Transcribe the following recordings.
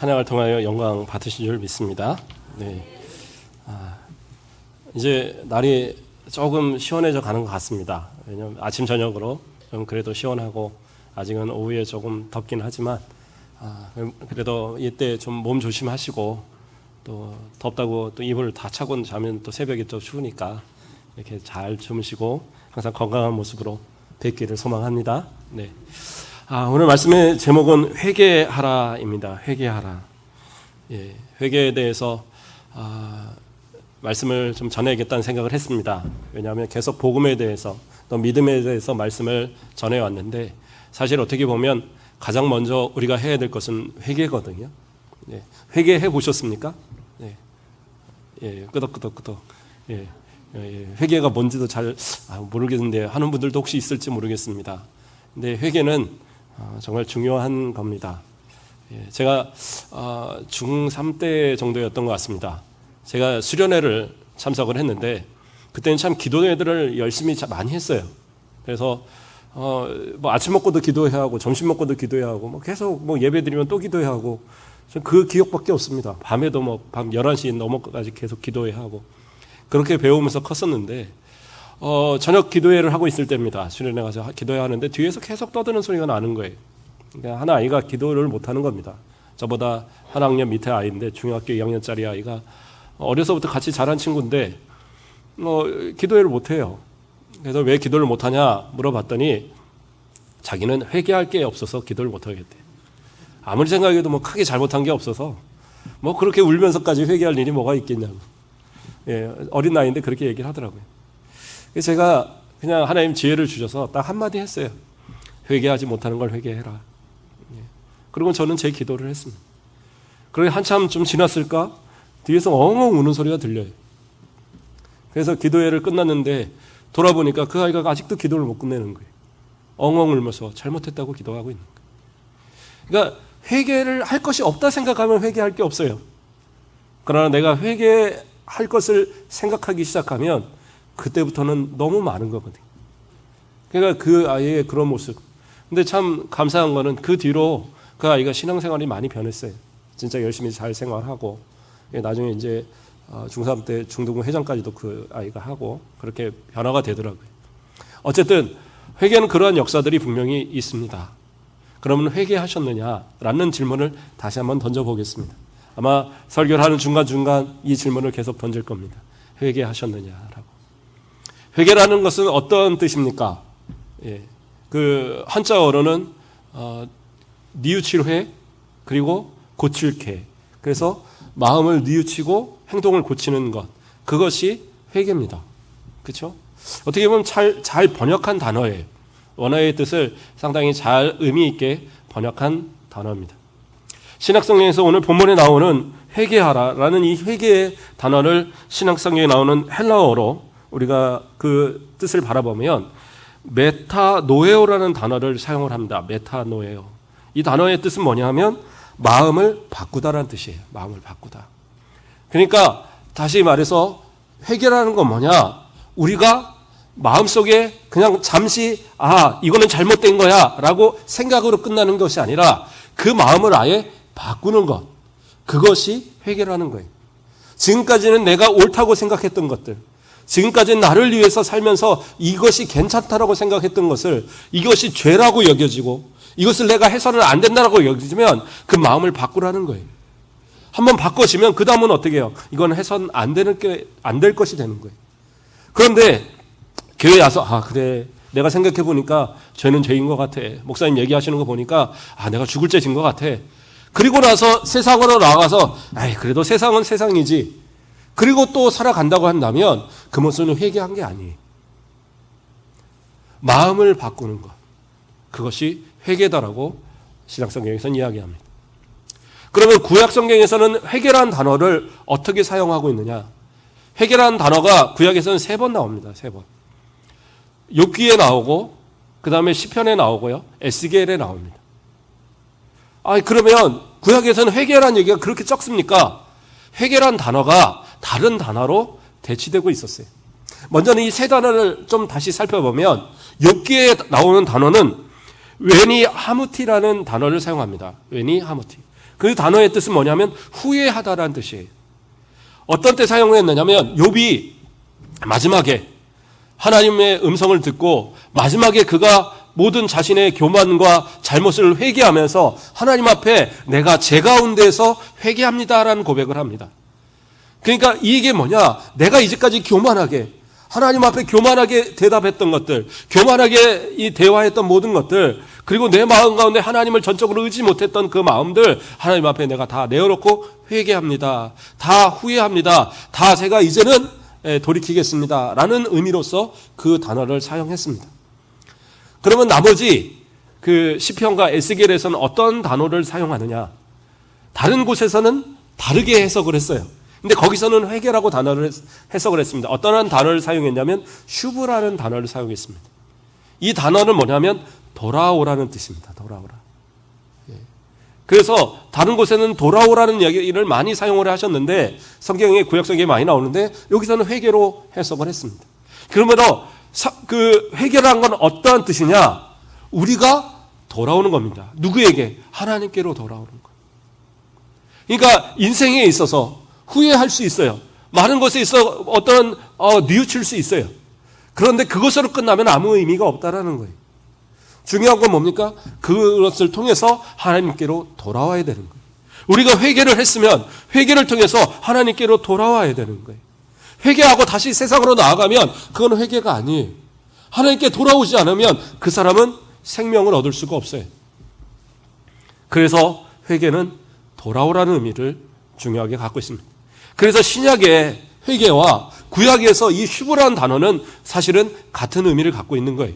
찬양을 통하여 영광 받으신 줄 믿습니다. 네. 이제 날이 조금 시원해져 가는 것 같습니다. 왜냐하면 아침 저녁으로 좀 그래도 시원하고 아직은 오후에 조금 덥긴 하지만 그래도 이때 좀 몸 조심하시고 또 덥다고 또 이불을 다 차고 자면 또 새벽에 또 추우니까 이렇게 잘 주무시고 항상 건강한 모습으로 뵙기를 소망합니다. 네. 오늘 말씀의 제목은 회개하라입니다. 회개하라. 예, 회개에 대해서 말씀을 좀 전해야겠다는 생각을 했습니다. 왜냐하면 계속 복음에 대해서 또 믿음에 대해서 말씀을 전해왔는데 사실 어떻게 보면 가장 먼저 우리가 해야 될 것은 회개거든요. 예, 회개해 보셨습니까? 예, 예, 끄덕끄덕끄덕. 예, 회개가 뭔지도 잘 모르겠는데 하는 분들도 혹시 있을지 모르겠습니다. 근데 회개는 정말 중요한 겁니다. 예, 제가 중3 때 정도였던 것 같습니다. 제가 수련회를 참석을 했는데 그때는 참 기도회들을 열심히 많이 했어요. 그래서 뭐 아침 먹고도 기도해야 하고 점심 먹고도 기도해야 하고 뭐 계속 뭐 예배 드리면 또 기도해야 하고 그 기억밖에 없습니다. 밤에도 뭐 밤 11시 넘어까지 계속 기도해야 하고 그렇게 배우면서 컸었는데 저녁 기도회를 하고 있을 때입니다. 수련회 가서 기도해야 하는데 뒤에서 계속 떠드는 소리가 나는 거예요. 그러니까 한 아이가 기도를 못하는 겁니다. 저보다 한 학년 밑에 아이인데 중학교 2학년짜리 아이가 어려서부터 같이 자란 친구인데 기도회를 못해요. 그래서 왜 기도를 못하냐 물어봤더니 자기는 회개할 게 없어서 기도를 못하겠대. 아무리 생각해도 뭐 크게 잘못한 게 없어서 뭐 그렇게 울면서까지 회개할 일이 뭐가 있겠냐고. 예, 어린 나이인데 그렇게 얘기를 하더라고요. 그래서 제가 그냥 하나님 지혜를 주셔서 딱 한마디 했어요. 회개하지 못하는 걸 회개해라. 예. 그리고 저는 제 기도를 했습니다. 그러고 한참 좀 지났을까? 뒤에서 엉엉 우는 소리가 들려요. 그래서 기도회를 끝났는데 돌아보니까 그 아이가 아직도 기도를 못 끝내는 거예요. 엉엉 울면서 잘못했다고 기도하고 있는 거예요. 그러니까 회개를 할 것이 없다 생각하면 회개할 게 없어요. 그러나 내가 회개할 것을 생각하기 시작하면 그때부터는 너무 많은 거거든요. 그러니까 그 아이의 그런 모습. 근데 참 감사한 거는 그 뒤로 그 아이가 신앙생활이 많이 변했어요. 진짜 열심히 잘 생활하고 나중에 이제 중3 때 중등부 회장까지도 그 아이가 하고 그렇게 변화가 되더라고요. 어쨌든 회개는 그러한 역사들이 분명히 있습니다. 그러면 회개하셨느냐라는 질문을 다시 한번 던져보겠습니다. 아마 설교를 하는 중간중간 이 질문을 계속 던질 겁니다. 회개하셨느냐라고. 회개라는 것은 어떤 뜻입니까? 예, 그 한자어로는 뉘우칠 회 그리고 고칠 개. 그래서 마음을 뉘우치고 행동을 고치는 것. 그것이 회개입니다. 그렇죠? 어떻게 보면 잘 번역한 단어예요. 원어의 뜻을 상당히 잘 의미 있게 번역한 단어입니다. 신약성경에서 오늘 본문에 나오는 회개하라라는 이 회개의 단어를 신약성경에 나오는 헬라어로 우리가 그 뜻을 바라보면 메타노에오라는 단어를 사용을 합니다. 메타노에오. 이 단어의 뜻은 뭐냐 하면 마음을 바꾸다라는 뜻이에요. 마음을 바꾸다. 그러니까 다시 말해서 회개라는 건 뭐냐? 우리가 마음속에 그냥 잠시 이거는 잘못된 거야 라고 생각으로 끝나는 것이 아니라 그 마음을 아예 바꾸는 것. 그것이 회개라는 거예요. 지금까지는 내가 옳다고 생각했던 것들, 지금까지는 나를 위해서 살면서 이것이 괜찮다라고 생각했던 것을 이것이 죄라고 여겨지고 이것을 내가 해서는 안 된다라고 여겨지면 그 마음을 바꾸라는 거예요. 한번 바꿔지면 그 다음은 어떻게 해요? 이건 해서는 안 될 것이 되는 거예요. 그런데 교회에 와서 그래 내가 생각해 보니까 죄는 죄인 것 같아. 목사님 얘기하시는 거 보니까 내가 죽을 죄 진 것 같아. 그리고 나서 세상으로 나가서 그래도 세상은 세상이지. 그리고 또 살아간다고 한다면 그 모습은 회개한 게 아니에요. 마음을 바꾸는 것. 그것이 회개다라고 신약성경에서는 이야기합니다. 그러면 구약성경에서는 회개라는 단어를 어떻게 사용하고 있느냐? 회개라는 단어가 구약에서는 3번 나옵니다. 3번. 욥기에 나오고 그 다음에 시편에 나오고요. 에스겔에 나옵니다. 그러면 구약에서는 회개라는 얘기가 그렇게 적습니까? 회개라는 단어가 다른 단어로 대치되고 있었어요. 먼저는 이 3단어를 좀 다시 살펴보면 욥기에 나오는 단어는 웨니 하무티라는 단어를 사용합니다. 웨니 하무티. 그 단어의 뜻은 뭐냐면 후회하다라는 뜻이에요. 어떤 때 사용했느냐면 욥이 마지막에 하나님의 음성을 듣고 마지막에 그가 모든 자신의 교만과 잘못을 회개하면서 하나님 앞에 내가 제 가운데서 회개합니다라는 고백을 합니다. 그러니까 이게 뭐냐? 내가 이제까지 교만하게 하나님 앞에 교만하게 대답했던 것들, 교만하게 이 대화했던 모든 것들, 그리고 내 마음 가운데 하나님을 전적으로 의지 못했던 그 마음들 하나님 앞에 내가 다 내어놓고 회개합니다. 다 후회합니다. 다 제가 이제는 돌이키겠습니다. 라는 의미로서 그 단어를 사용했습니다. 그러면 나머지 그 시편과 에스겔에서는 어떤 단어를 사용하느냐? 다른 곳에서는 다르게 해석을 했어요. 근데 거기서는 회개라고 단어를 해석을 했습니다. 어떤 단어를 사용했냐면 슈브라는 단어를 사용했습니다. 이 단어는 뭐냐면 돌아오라는 뜻입니다. 돌아오라. 그래서 다른 곳에는 돌아오라는 이야기를 많이 사용을 하셨는데 성경에 구약성경에 많이 나오는데 여기서는 회개로 해석을 했습니다. 그러므로 그 회개라는 건 어떠한 뜻이냐? 우리가 돌아오는 겁니다. 누구에게? 하나님께로 돌아오는 거예요. 그러니까 인생에 있어서 후회할 수 있어요. 많은 것에 있어 어떤 뉘우칠 수 있어요. 그런데 그것으로 끝나면 아무 의미가 없다라는 거예요. 중요한 건 뭡니까? 그것을 통해서 하나님께로 돌아와야 되는 거예요. 우리가 회개를 했으면 회개를 통해서 하나님께로 돌아와야 되는 거예요. 회개하고 다시 세상으로 나아가면 그건 회개가 아니에요. 하나님께 돌아오지 않으면 그 사람은 생명을 얻을 수가 없어요. 그래서 회개는 돌아오라는 의미를 중요하게 갖고 있습니다. 그래서 신약의 회개와 구약에서 이 슈브라는 단어는 사실은 같은 의미를 갖고 있는 거예요.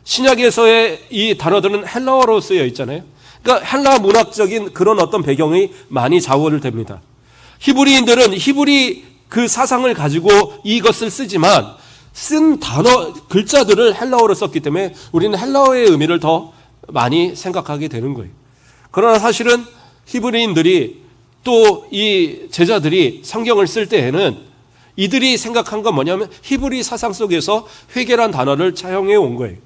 신약에서의 이 단어들은 헬라어로 쓰여 있잖아요. 그러니까 헬라 문학적인 그런 어떤 배경이 많이 좌우를 됩니다. 히브리인들은 히브리 그 사상을 가지고 이것을 쓰지만 쓴 단어, 글자들을 헬라어로 썼기 때문에 우리는 헬라어의 의미를 더 많이 생각하게 되는 거예요. 그러나 사실은 히브리인들이 또 이 제자들이 성경을 쓸 때에는 이들이 생각한 건 뭐냐면 히브리 사상 속에서 회개란 단어를 차용해 온 거예요.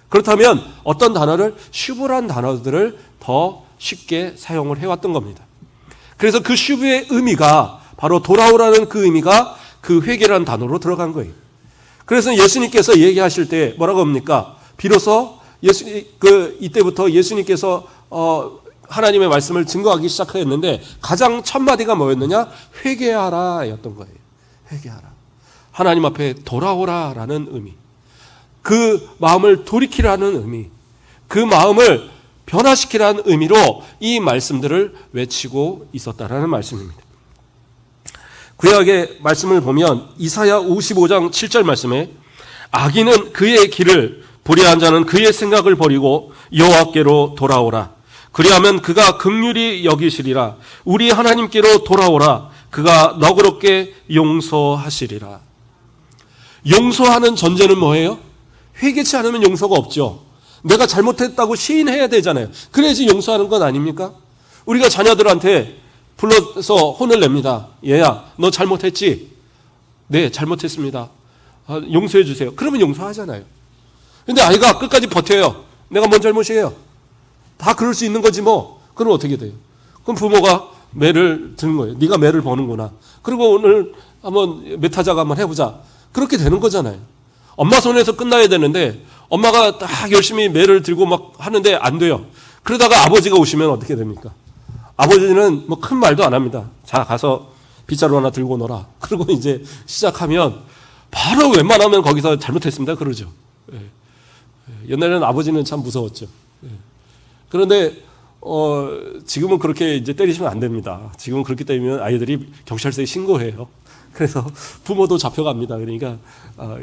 그렇다면 어떤 단어를 슈브란 단어들을 더 쉽게 사용을 해왔던 겁니다. 그래서 그 슈브의 의미가 바로 돌아오라는 그 의미가 그 회개라는 단어로 들어간 거예요. 그래서 예수님께서 얘기하실 때 뭐라고 합니까? 비로소 이때부터 예수님께서 하나님의 말씀을 증거하기 시작했는데 가장 첫 마디가 뭐였느냐? 회개하라 였던 거예요. 회개하라. 하나님 앞에 돌아오라라는 의미. 그 마음을 돌이키라는 의미. 그 마음을 변화시키라는 의미로 이 말씀들을 외치고 있었다라는 말씀입니다. 구약의 말씀을 보면 이사야 55장 7절 말씀에 악인은 그의 길을 불의한 자는 그의 생각을 버리고 여호와께로 돌아오라. 그리하면 그가 긍휼히 여기시리라. 우리 하나님께로 돌아오라. 그가 너그럽게 용서하시리라. 용서하는 전제는 뭐예요? 회개치 않으면 용서가 없죠. 내가 잘못했다고 시인해야 되잖아요. 그래야지 용서하는 건 아닙니까? 우리가 자녀들한테 불러서 혼을 냅니다. 얘야, 너 잘못했지? 네, 잘못했습니다. 용서해 주세요. 그러면 용서하잖아요. 근데 아이가 끝까지 버텨요. 내가 뭔 잘못이에요? 다 그럴 수 있는 거지 뭐. 그럼 어떻게 돼요? 그럼 부모가 매를 드는 거예요. 네가 매를 버는구나. 그리고 오늘 한번 매타자가 한번 해보자. 그렇게 되는 거잖아요. 엄마 손에서 끝나야 되는데 엄마가 딱 열심히 매를 들고 막 하는데 안 돼요. 그러다가 아버지가 오시면 어떻게 됩니까? 아버지는 뭐 큰 말도 안 합니다. 자, 가서 빗자루 하나 들고 놀아. 그리고 이제 시작하면 바로 웬만하면 거기서 잘못했습니다. 그러죠. 옛날에는 아버지는 참 무서웠죠. 그런데 지금은 그렇게 이제 때리시면 안 됩니다. 지금은 그렇게 때리면 아이들이 경찰서에 신고해요. 그래서 부모도 잡혀갑니다. 그러니까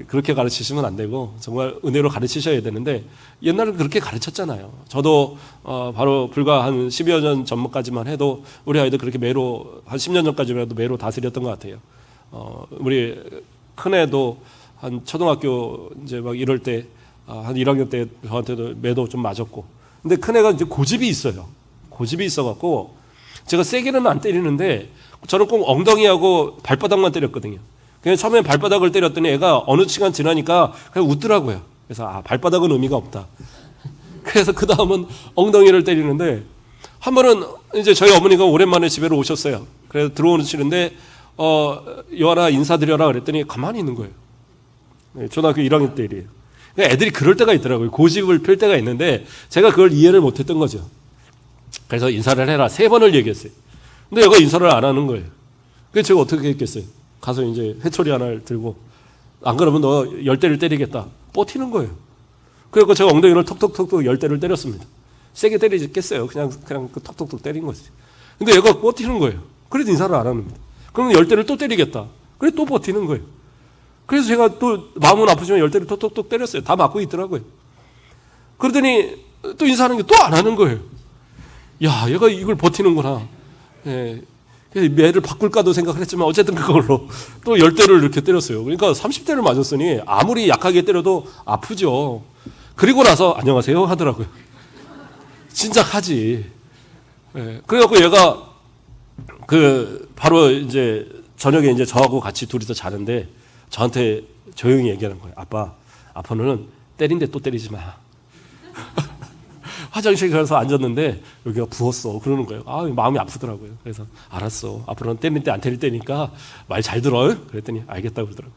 그렇게 가르치시면 안 되고 정말 은혜로 가르치셔야 되는데 옛날엔 그렇게 가르쳤잖아요. 저도 바로 불과 한 10여 년 전까지만 해도 우리 아이들 그렇게 매로 한 10년 전까지만 해도 매로 다스렸던 것 같아요. 우리 큰애도 한 초등학교 이제 막 이럴 때 한 1학년 때 저한테도 매도 좀 맞았고, 근데 큰애가 이제 고집이 있어요. 고집이 있어갖고 제가 세게는 안 때리는데 저는 꼭 엉덩이하고 발바닥만 때렸거든요. 그냥 처음에 발바닥을 때렸더니 애가 어느 시간 지나니까 그냥 웃더라고요. 그래서 발바닥은 의미가 없다. 그래서 그 다음은 엉덩이를 때리는데 한 번은 이제 저희 어머니가 오랜만에 집에로 오셨어요. 그래서 들어오시는데 요한아 인사드려라 그랬더니 가만히 있는 거예요. 초등학교 1학년 때 일이에요. 애들이 그럴 때가 있더라고요. 고집을 펼 때가 있는데 제가 그걸 이해를 못했던 거죠. 그래서 인사를 해라 3번을 얘기했어요. 근데 얘가 인사를 안 하는 거예요. 그래서 제가 어떻게 했겠어요? 가서 이제 회초리 하나를 들고 안 그러면 너 10대를 때리겠다. 버티는 거예요. 그래서 제가 엉덩이를 톡톡톡 10대를 때렸습니다. 세게 때리겠어요. 그냥 그 톡톡톡 때린 거지. 근데 얘가 버티는 거예요. 그래도 인사를 안 합니다. 그러면 10대를 또 때리겠다. 그래 또 버티는 거예요. 그래서 제가 또 마음은 아프지만 10대를 톡톡톡 때렸어요. 다 맞고 있더라고요. 그러더니 또 인사하는 게 또 안 하는 거예요. 야, 얘가 이걸 버티는구나. 예. 매를 바꿀까도 생각을 했지만 어쨌든 그걸로 또 10대를 이렇게 때렸어요. 그러니까 30대를 맞았으니 아무리 약하게 때려도 아프죠. 그리고 나서 안녕하세요 하더라고요. 진작 하지. 예. 그래갖고 얘가 바로 이제 저녁에 이제 저하고 같이 둘이서 자는데 저한테 조용히 얘기하는 거예요. 아빠, 앞으로는 때린데 또 때리지 마. 화장실 가서 앉았는데 여기가 부었어. 그러는 거예요. 마음이 아프더라고요. 그래서 알았어. 앞으로는 때릴 때 안 때릴 때니까 말 잘 들어. 그랬더니 알겠다고 그러더라고요.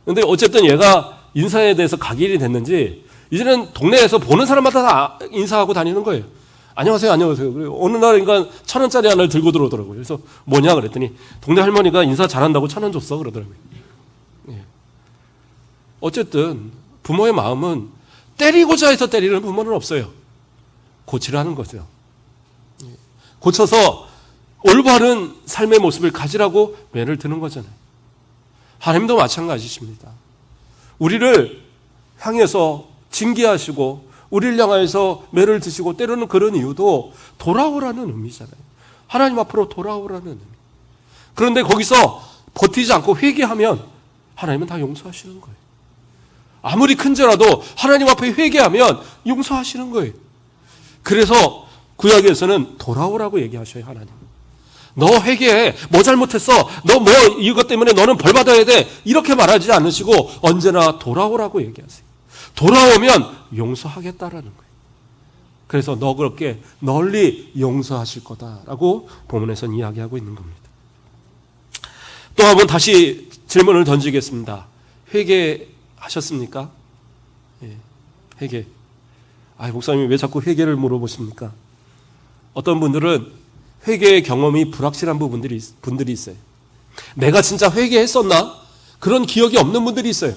근데 어쨌든 얘가 인사에 대해서 각일이 됐는지 이제는 동네에서 보는 사람마다 다 인사하고 다니는 거예요. 안녕하세요, 안녕하세요. 그리고 어느 날인가 1,000원짜리 하나를 들고 들어오더라고요. 그래서 뭐냐 그랬더니 동네 할머니가 인사 잘한다고 1,000원 줬어. 그러더라고요. 예. 어쨌든 부모의 마음은 때리고자 해서 때리는 부모는 없어요. 고치라는 거죠. 고쳐서 올바른 삶의 모습을 가지라고 매를 드는 거잖아요. 하나님도 마찬가지십니다. 우리를 향해서 징계하시고 우리를 향해서 매를 드시고 때로는 그런 이유도 돌아오라는 의미잖아요. 하나님 앞으로 돌아오라는 의미. 그런데 거기서 버티지 않고 회개하면 하나님은 다 용서하시는 거예요. 아무리 큰 죄라도 하나님 앞에 회개하면 용서하시는 거예요. 그래서 구약에서는 돌아오라고 얘기하셔요. 하나님. 너 회개해. 뭐 잘못했어. 너 뭐 이것 때문에 너는 벌 받아야 돼. 이렇게 말하지 않으시고 언제나 돌아오라고 얘기하세요. 돌아오면 용서하겠다라는 거예요. 그래서 너 그렇게 널리 용서하실 거다라고 본문에서는 이야기하고 있는 겁니다. 또 한번 다시 질문을 던지겠습니다. 회개하셨습니까? 예, 회개. 목사님이 왜 자꾸 회개를 물어보십니까? 어떤 분들은 회개의 경험이 불확실한 분들이 있어요. 내가 진짜 회개했었나? 그런 기억이 없는 분들이 있어요.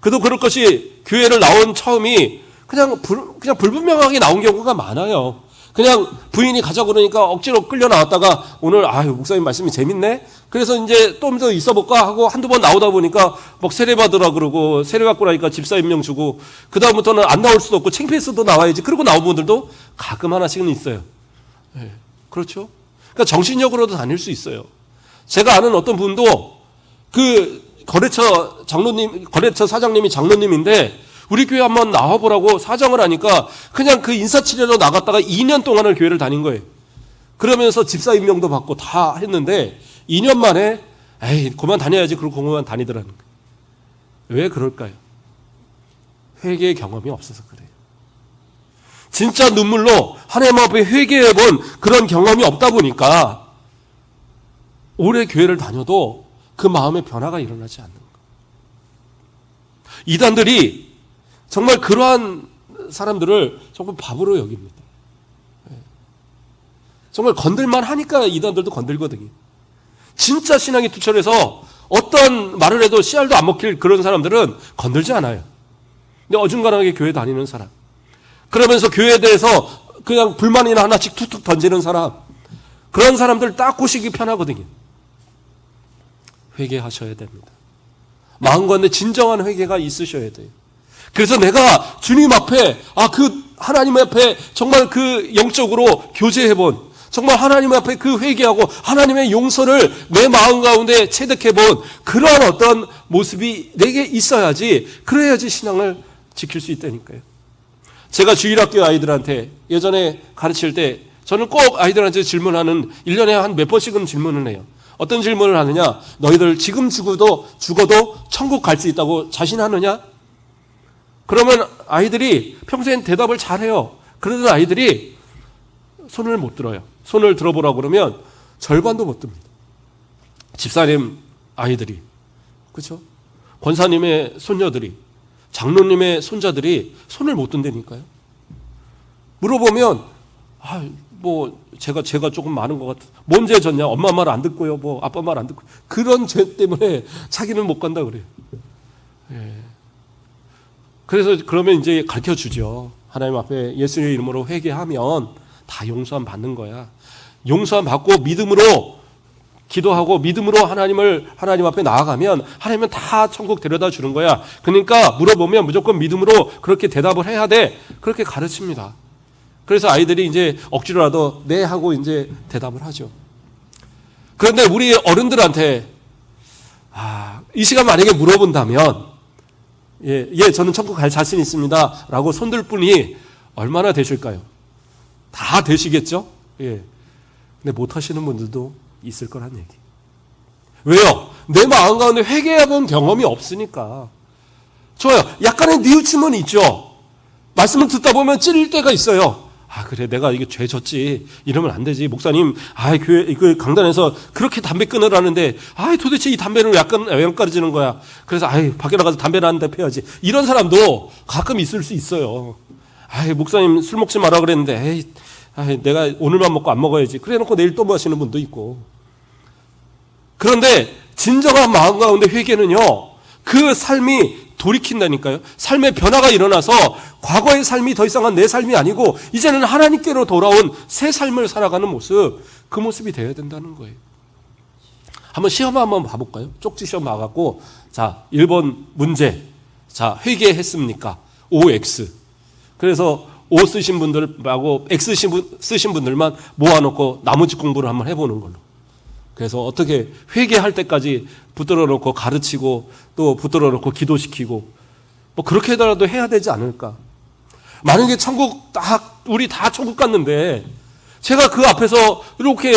그도 그럴 것이 교회를 나온 처음이 그냥 불분명하게 나온 경우가 많아요. 그냥 부인이 가자고 그러니까 억지로 끌려 나왔다가 오늘 목사님 말씀이 재밌네? 그래서 이제 좀 더 있어 볼까 하고 한두 번 나오다 보니까 막 세례 받으라 그러고 세례 받고 나니까 집사 임명 주고 그다음부터는 안 나올 수도 없고 창피해서도 나와야지. 그러고 나온 분들도 가끔 하나씩은 있어요. 네, 그렇죠? 그러니까 정신력으로도 다닐 수 있어요. 제가 아는 어떤 분도 그 거래처 사장님이 장로님인데 우리 교회 한번 나와보라고 사정을 하니까 그냥 그 인사치레로 나갔다가 2년 동안을 교회를 다닌 거예요. 그러면서 집사 임명도 받고 다 했는데 2년 만에 그만 다녀야지 그러고 그만 다니더라는 거예요. 왜 그럴까요? 회개의 경험이 없어서 그래요. 진짜 눈물로 하나님 앞에 회개해본 그런 경험이 없다 보니까 오래 교회를 다녀도 그 마음의 변화가 일어나지 않는 거예요. 이단들이 정말 그러한 사람들을 정말 바보로 여깁니다. 정말 건들만 하니까 이단들도 건들거든요. 진짜 신앙이 투철해서 어떤 말을 해도 씨알도 안 먹힐 그런 사람들은 건들지 않아요. 근데 어중간하게 교회 다니는 사람, 그러면서 교회에 대해서 그냥 불만이나 하나씩 툭툭 던지는 사람, 그런 사람들 딱 꼬시기 편하거든요. 회개하셔야 됩니다. 마음과 내 진정한 회개가 있으셔야 돼요. 그래서 내가 주님 앞에 그 하나님 앞에 정말 그 영적으로 교제해본, 정말 하나님 앞에 그 회개하고 하나님의 용서를 내 마음 가운데 체득해본 그런 어떤 모습이 내게 있어야지, 그래야지 신앙을 지킬 수 있다니까요. 제가 주일학교 아이들한테 예전에 가르칠 때 저는 꼭 아이들한테 질문하는, 1년에 한 몇 번씩은 질문을 해요. 어떤 질문을 하느냐? 너희들 지금 죽어도 천국 갈 수 있다고 자신하느냐? 그러면 아이들이 평소엔 대답을 잘해요. 그러던 아이들이 손을 못 들어요. 손을 들어보라고 그러면 절반도 못 듭니다. 집사님 아이들이, 그렇죠? 권사님의 손녀들이, 장로님의 손자들이 손을 못 든다니까요. 물어보면 제가 조금 많은 것 같아. 뭔 죄 졌냐? 엄마 말 안 듣고요. 뭐 아빠 말 안 듣고. 그런 죄 때문에 자기는 못 간다 그래요. 예. 그래서 그러면 이제 가르쳐 주죠. 하나님 앞에 예수님의 이름으로 회개하면 다 용서함 받는 거야. 용서함 받고 믿음으로 기도하고 믿음으로 하나님 앞에 나아가면 하나님은 다 천국 데려다 주는 거야. 그러니까 물어보면 무조건 믿음으로 그렇게 대답을 해야 돼. 그렇게 가르칩니다. 그래서 아이들이 이제 억지로라도 네 하고 이제 대답을 하죠. 그런데 우리 어른들한테 이 시간 만약에 물어본다면 저는 천국 갈 자신 있습니다 라고 손들 분이 얼마나 되실까요? 다 되시겠죠? 예. 근데 못 하시는 분들도 있을 거란 얘기. 왜요? 내 마음 가운데 회개해본 경험이 없으니까. 좋아요. 약간의 뉘우침은 있죠. 말씀을 듣다 보면 찔릴 때가 있어요. 그래, 내가 이게 죄 졌지. 이러면 안 되지. 목사님, 교회, 강단에서 그렇게 담배 끊으라는데, 도대체 이 담배는 왜 안 끊어지는 거야? 그래서, 밖에 나가서 담배를 한 대 펴야지. 이런 사람도 가끔 있을 수 있어요. 목사님 술 먹지 마라 그랬는데, 내가 오늘만 먹고 안 먹어야지. 그래 놓고 내일 또 마시는 분도 있고. 그런데, 진정한 마음 가운데 회개는요, 그 삶이 돌이킨다니까요. 삶의 변화가 일어나서 과거의 삶이 더 이상은 내 삶이 아니고 이제는 하나님께로 돌아온 새 삶을 살아가는 모습, 그 모습이 되어야 된다는 거예요. 한번 시험 한번 봐볼까요? 쪽지 시험 봐갖고, 자, 1번 문제. 자, 회개했습니까? OX. 그래서 O 쓰신 분들하고 X 쓰신 분들만 모아놓고 나머지 공부를 한번 해보는 걸로. 그래서 어떻게 회개할 때까지 붙들어 놓고 가르치고 또 붙들어 놓고 기도시키고 뭐 그렇게라도 해야 되지 않을까. 만약에 우리 다 천국 갔는데 제가 그 앞에서 이렇게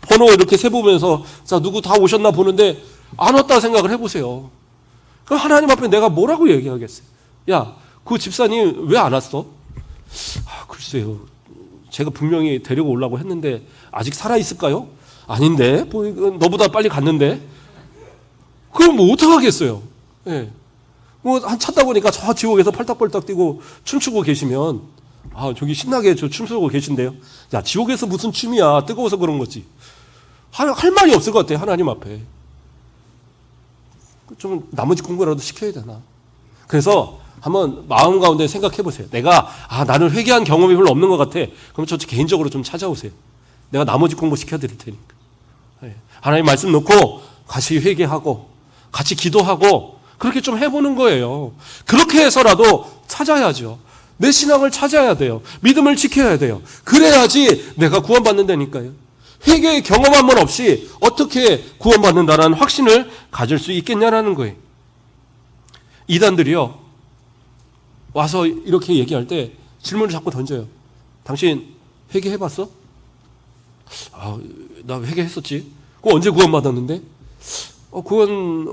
번호 이렇게 세보면서 자, 누구 다 오셨나 보는데 안 왔다 생각을 해보세요. 그럼 하나님 앞에 내가 뭐라고 얘기하겠어요? 야, 그 집사님 왜 안 왔어? 글쎄요. 제가 분명히 데리고 오려고 했는데 아직 살아있을까요? 아닌데? 너보다 빨리 갔는데? 그럼 뭐 어떡하겠어요? 예. 한 찾다 보니까 저 지옥에서 팔딱팔딱 뛰고 춤추고 계시면, 저기 신나게 춤추고 계신데요? 야, 지옥에서 무슨 춤이야. 뜨거워서 그런 거지. 할 말이 없을 것 같아요. 하나님 앞에. 좀 나머지 공부라도 시켜야 되나. 그래서 한번 마음 가운데 생각해 보세요. 내가, 나는 회개한 경험이 별로 없는 것 같아. 그럼 저 개인적으로 좀 찾아오세요. 내가 나머지 공부 시켜드릴 테니까. 하나님 말씀 놓고 같이 회개하고 같이 기도하고 그렇게 좀 해보는 거예요. 그렇게 해서라도 찾아야죠. 내 신앙을 찾아야 돼요. 믿음을 지켜야 돼요. 그래야지 내가 구원받는다니까요. 회개의 경험 한 번 없이 어떻게 구원받는다는 확신을 가질 수 있겠냐라는 거예요. 이단들이요, 와서 이렇게 얘기할 때 질문을 자꾸 던져요. 당신 회개해봤어? 나 회개했었지. 그거 언제 구원받았는데? 그건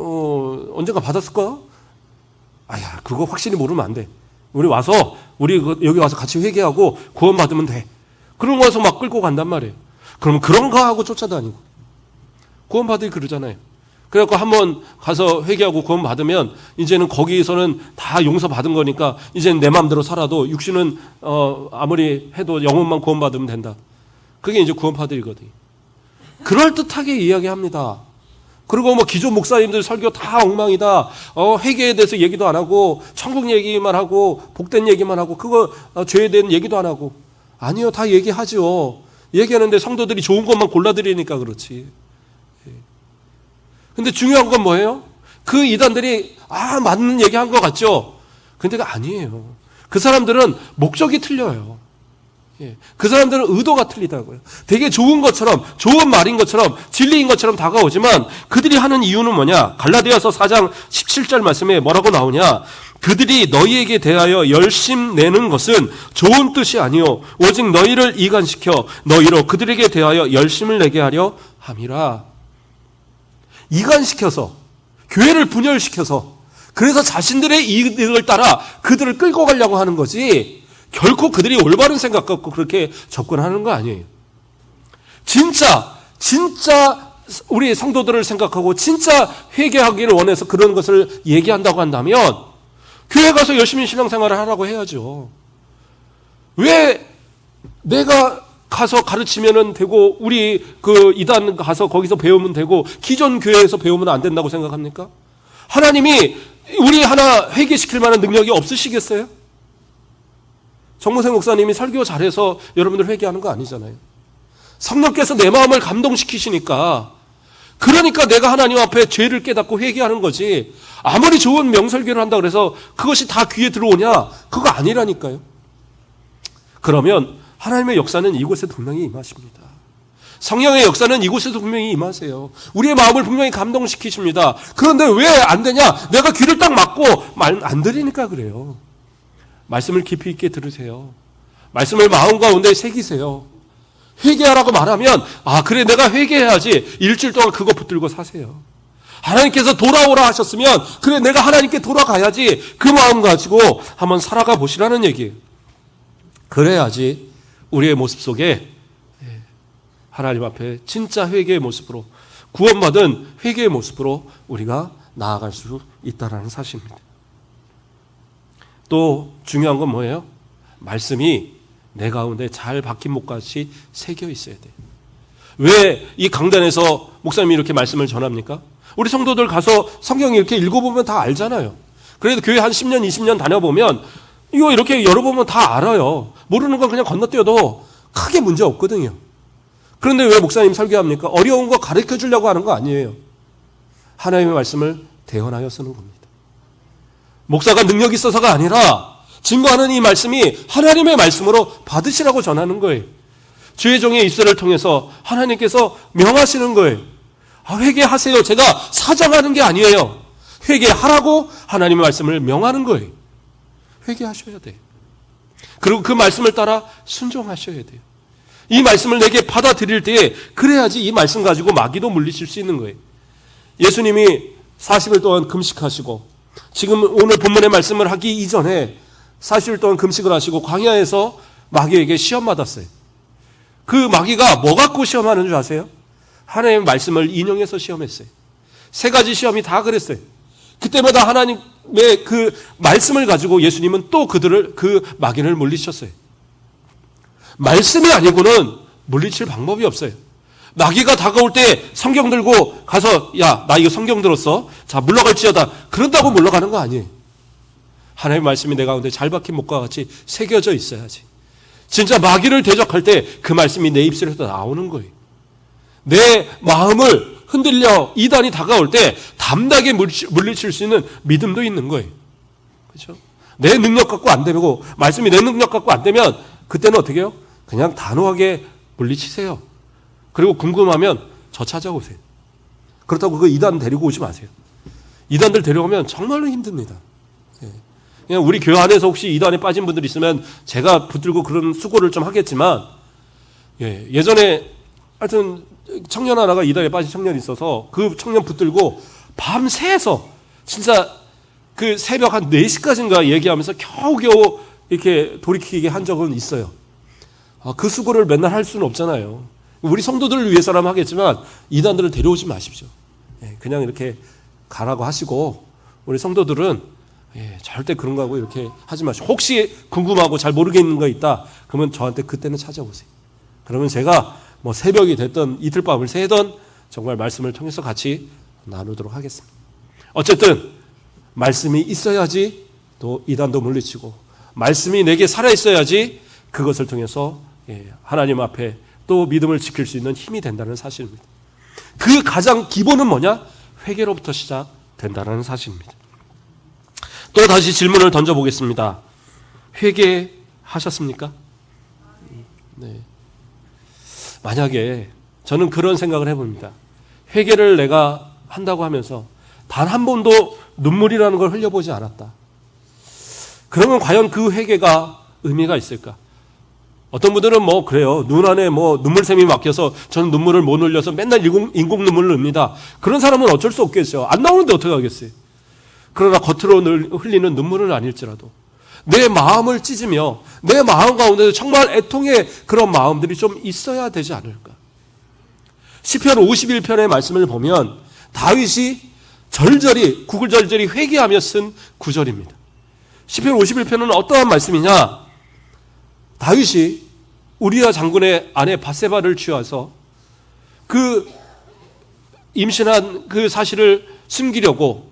언젠가 받았을까? 그거 확실히 모르면 안 돼. 우리 여기 와서 같이 회개하고 구원받으면 돼. 그런 거 와서 막 끌고 간단 말이에요. 그럼 그런가 하고 쫓아다니고. 구원받으리 그러잖아요. 그래갖고 한번 가서 회개하고 구원받으면 이제는 거기서는 다 용서받은 거니까 이제는 내 마음대로 살아도 육신은 아무리 해도 영혼만 구원받으면 된다. 그게 이제 구원받으리거든요. 그럴듯하게 이야기합니다. 그리고 뭐 기존 목사님들 설교 다 엉망이다. 회개에 대해서 얘기도 안 하고 천국 얘기만 하고 복된 얘기만 하고 그거 죄에 대한 얘기도 안 하고. 아니요, 다 얘기하죠. 얘기하는데 성도들이 좋은 것만 골라드리니까 그렇지. 근데 중요한 건 뭐예요? 그 이단들이 맞는 얘기한 것 같죠? 근데 그게 아니에요. 그 사람들은 목적이 틀려요. 그 사람들은 의도가 틀리다고요. 되게 좋은 것처럼, 좋은 말인 것처럼, 진리인 것처럼 다가오지만 그들이 하는 이유는 뭐냐? 갈라디아서 4장 17절 말씀에 뭐라고 나오냐? 그들이 너희에게 대하여 열심 내는 것은 좋은 뜻이 아니요 오직 너희를 이간시켜 너희로 그들에게 대하여 열심을 내게 하려 함이라. 이간시켜서, 교회를 분열시켜서, 그래서 자신들의 이익을 따라 그들을 끌고 가려고 하는 거지, 결코 그들이 올바른 생각 갖고 그렇게 접근하는 거 아니에요. 진짜 우리 성도들을 생각하고 진짜 회개하기를 원해서 그런 것을 얘기한다고 한다면 교회 가서 열심히 신앙생활을 하라고 해야죠. 왜 내가 가서 가르치면 되고 우리 그 이단 가서 거기서 배우면 되고 기존 교회에서 배우면 안 된다고 생각합니까? 하나님이 우리 하나 회개시킬 만한 능력이 없으시겠어요? 정모생 목사님이 설교 잘해서 여러분들 회개하는 거 아니잖아요. 성령께서 내 마음을 감동시키시니까, 그러니까 내가 하나님 앞에 죄를 깨닫고 회개하는 거지, 아무리 좋은 명설교를 한다 그래서 그것이 다 귀에 들어오냐? 그거 아니라니까요. 그러면 하나님의 역사는 이곳에 분명히 임하십니다. 성령의 역사는 이곳에도 분명히 임하세요. 우리의 마음을 분명히 감동시키십니다. 그런데 왜 안 되냐? 내가 귀를 딱 막고 말 안 들으니까 그래요. 말씀을 깊이 있게 들으세요. 말씀을 마음 가운데 새기세요. 회개하라고 말하면, 아 그래 내가 회개해야지, 일주일 동안 그거 붙들고 사세요. 하나님께서 돌아오라 하셨으면 그래 내가 하나님께 돌아가야지, 그 마음 가지고 한번 살아가 보시라는 얘기예요. 그래야지 우리의 모습 속에 하나님 앞에 진짜 회개의 모습으로, 구원받은 회개의 모습으로 우리가 나아갈 수 있다는 사실입니다. 또 중요한 건 뭐예요? 말씀이 내 가운데 잘 박힌 목같이 새겨 있어야 돼요. 왜 이 강단에서 목사님이 이렇게 말씀을 전합니까? 우리 성도들 가서 성경 이렇게 읽어보면 다 알잖아요. 그래도 교회 한 10년, 20년 다녀보면 이거 이렇게 열어보면 다 알아요. 모르는 건 그냥 건너뛰어도 크게 문제 없거든요. 그런데 왜 목사님 설교합니까? 어려운 거 가르쳐 주려고 하는 거 아니에요. 하나님의 말씀을 대언하여 쓰는 겁니다. 목사가 능력이 있어서가 아니라 증거하는 이 말씀이 하나님의 말씀으로 받으시라고 전하는 거예요. 주의 종의 입술을 통해서 하나님께서 명하시는 거예요. 회개하세요. 제가 사정하는 게 아니에요. 회개하라고 하나님의 말씀을 명하는 거예요. 회개하셔야 돼요. 그리고 그 말씀을 따라 순종하셔야 돼요. 이 말씀을 내게 받아들일 때에 그래야지 이 말씀 가지고 마귀도 물리칠 수 있는 거예요. 예수님이 40일 동안 금식하시고, 지금 오늘 본문의 말씀을 하기 이전에 40일 동안 금식을 하시고 광야에서 마귀에게 시험 받았어요. 그 마귀가 뭐 갖고 시험하는 줄 아세요? 하나님의 말씀을 인용해서 시험했어요. 3가지 시험이 다 그랬어요. 그때마다 하나님의 그 말씀을 가지고 예수님은 또 그 마귀를 물리쳤어요. 말씀이 아니고는 물리칠 방법이 없어요. 마귀가 다가올 때 성경 들고 가서 야, 나 이거 성경 들었어. 자, 물러갈지어다. 그런다고 물러가는 거 아니에요. 하나님의 말씀이 내 가운데 잘 박힌 목과 같이 새겨져 있어야지. 진짜 마귀를 대적할 때 그 말씀이 내 입술에서 나오는 거예요. 내 마음을 흔들려 이단이 다가올 때 담대하게 물리칠 수 있는 믿음도 있는 거예요. 그렇죠? 내 능력 갖고 안 되고, 말씀이 내 능력 갖고 안 되면 그때는 어떻게 해요? 그냥 단호하게 물리치세요. 그리고 궁금하면 저 찾아오세요. 그렇다고 그 이단 데리고 오지 마세요. 이단들 데려오면 정말로 힘듭니다. 그냥 우리 교회 안에서 혹시 이단에 빠진 분들 있으면 제가 붙들고 그런 수고를 좀 하겠지만, 예전에 하여튼 청년 하나가 이단에 빠진 청년이 있어서 그 청년 붙들고 밤새서 진짜 그 새벽 한 4시까지인가 얘기하면서 겨우겨우 이렇게 돌이키게 한 적은 있어요. 그 수고를 맨날 할 수는 없잖아요. 우리 성도들을 위해서라면 하겠지만 이단들을 데려오지 마십시오. 그냥 이렇게 가라고 하시고, 우리 성도들은 절대 그런 거 하고 이렇게 하지 마시고, 혹시 궁금하고 잘 모르겠는 거 있다 그러면 저한테 그때는 찾아오세요. 그러면 제가 뭐 새벽이 됐던 이틀 밤을 새던 정말 말씀을 통해서 같이 나누도록 하겠습니다. 어쨌든 말씀이 있어야지 또 이단도 물리치고, 말씀이 내게 살아있어야지 그것을 통해서 하나님 앞에 또 믿음을 지킬 수 있는 힘이 된다는 사실입니다. 그 가장 기본은 뭐냐? 회개로부터 시작된다는 사실입니다. 또 다시 질문을 던져보겠습니다. 회개하셨습니까? 네. 만약에 저는 그런 생각을 해봅니다. 회개를 내가 한다고 하면서 단 한 번도 눈물이라는 걸 흘려보지 않았다. 그러면 과연 그 회개가 의미가 있을까? 어떤 분들은 뭐 그래요. 눈 안에 뭐 눈물샘이 막혀서 저는 눈물을 못 흘려서 맨날 인공 눈물을 릅니다. 그런 사람은 어쩔 수 없겠죠. 안 나오는데 어떻게 하겠어요. 그러나 겉으로 흘리는 눈물은 아닐지라도 내 마음을 찢으며 내 마음 가운데 정말 애통의 그런 마음들이 좀 있어야 되지 않을까. 시편 51편의 말씀을 보면 다윗이 절절히 구구절절히 회개하며 쓴 구절입니다. 시편 51편은 어떠한 말씀이냐? 다윗이 우리야 장군의 아내 밧세바를 취해서 그 임신한 그 사실을 숨기려고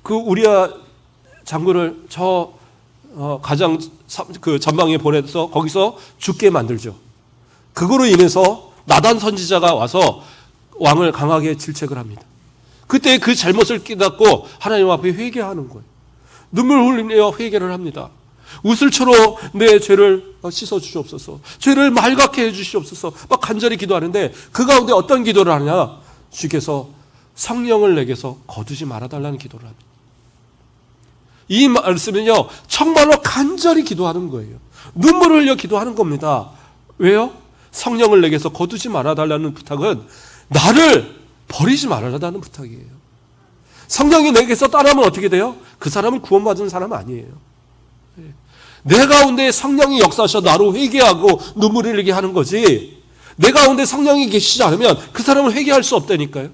그 우리야 장군을 저 가장 그 전방에 보내서 거기서 죽게 만들죠. 그거로 인해서 나단 선지자가 와서 왕을 강하게 질책을 합니다. 그때 그 잘못을 깨닫고 하나님 앞에 회개하는 거예요. 눈물 흘리며 회개를 합니다. 우슬초로 내 죄를 씻어 주시옵소서. 죄를 맑게 해 주시옵소서. 막 간절히 기도하는데 그 가운데 어떤 기도를 하냐? 주께서 성령을 내게서 거두지 말아달라는 기도를 합니다. 이 말씀은요, 정말로 간절히 기도하는 거예요. 눈물을 흘려 기도하는 겁니다. 왜요? 성령을 내게서 거두지 말아달라는 부탁은 나를 버리지 말아달라는 부탁이에요. 성령이 내게서 떠나면 어떻게 돼요? 그 사람은 구원받은 사람 아니에요. 내 가운데 성령이 역사하셔 나로 회개하고 눈물을 흘리게 하는 거지, 내 가운데 성령이 계시지 않으면 그 사람은 회개할 수 없다니까요.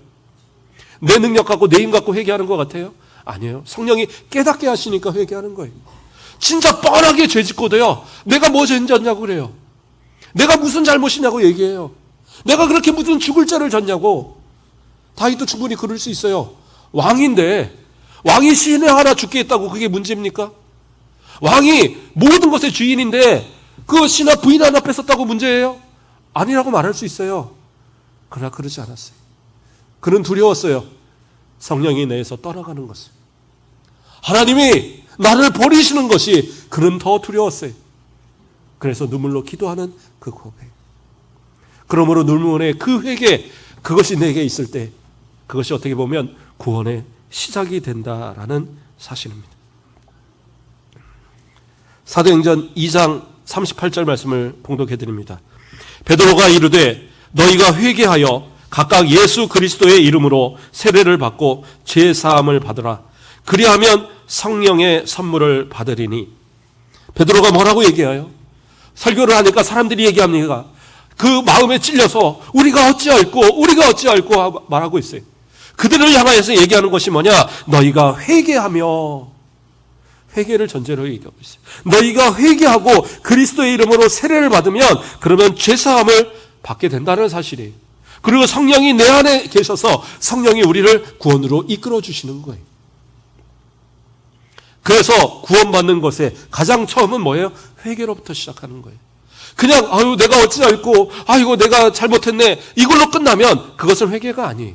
내 능력 갖고 내 힘 갖고 회개하는 것 같아요? 아니에요. 성령이 깨닫게 하시니까 회개하는 거예요. 진짜 뻔하게 죄 짓고도요, 내가 뭐 죄졌냐고 그래요. 내가 무슨 잘못이냐고 얘기해요. 내가 그렇게 무슨 죽을 죄를 졌냐고. 다윗도 충분히 그럴 수 있어요. 왕인데 왕이 시내 하나 죽게 했다고 그게 문제입니까? 왕이 모든 것의 주인인데 그 신하 부인 하나 뺏었다고 문제예요? 아니라고 말할 수 있어요. 그러나 그러지 않았어요. 그는 두려웠어요. 성령이 내에서 떠나가는 것을. 하나님이 나를 버리시는 것이 그는 더 두려웠어요. 그래서 눈물로 기도하는 그 고백. 그러므로 눈물의 그 회개, 그것이 내게 있을 때 그것이 어떻게 보면 구원의 시작이 된다라는 사실입니다. 사도행전 2장 38절 말씀을 봉독해 드립니다. 베드로가 이르되 너희가 회개하여 각각 예수 그리스도의 이름으로 세례를 받고 죄 사함을 받으라. 그리하면 성령의 선물을 받으리니. 베드로가 뭐라고 얘기해요? 설교를 하니까 사람들이 얘기합니다. 그 마음에 찔려서 우리가 어찌할꼬 말하고 있어요. 그들을 향하여서 얘기하는 것이 뭐냐? 너희가 회개하며, 회개를 전제로 얘기하고 있어요. 너희가 회개하고 그리스도의 이름으로 세례를 받으면 그러면 죄사함을 받게 된다는 사실이에요. 그리고 성령이 내 안에 계셔서 성령이 우리를 구원으로 이끌어 주시는 거예요. 그래서 구원받는 것에 가장 처음은 뭐예요? 회개로부터 시작하는 거예요. 그냥 내가 어찌할꼬, 내가 잘못했네, 이걸로 끝나면 그것은 회개가 아니에요.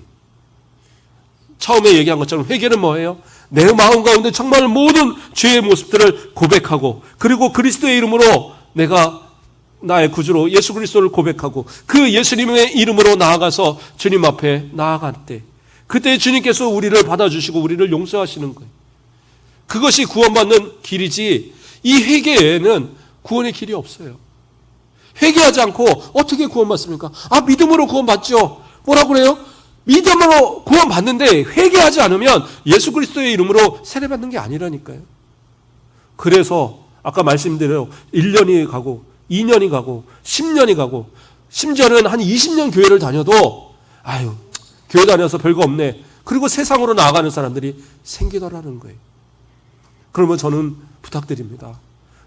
처음에 얘기한 것처럼 회개는 뭐예요? 내 마음 가운데 정말 모든 죄의 모습들을 고백하고, 그리고 그리스도의 이름으로 내가 나의 구주로 예수 그리스도를 고백하고 그 예수님의 이름으로 나아가서 주님 앞에 나아갈 때, 그때 주님께서 우리를 받아주시고 우리를 용서하시는 거예요. 그것이 구원받는 길이지, 이 회개에는 구원의 길이 없어요. 회개하지 않고 어떻게 구원받습니까? 믿음으로 구원받죠. 뭐라고 그래요? 믿음으로 구원받는데 회개하지 않으면 예수 그리스도의 이름으로 세례받는 게 아니라니까요. 그래서 아까 말씀드린 1년이 가고 2년이 가고 10년이 가고 심지어는 한 20년 교회를 다녀도 교회 다녀서 별거 없네, 그리고 세상으로 나아가는 사람들이 생기더라는 거예요. 그러면 저는 부탁드립니다.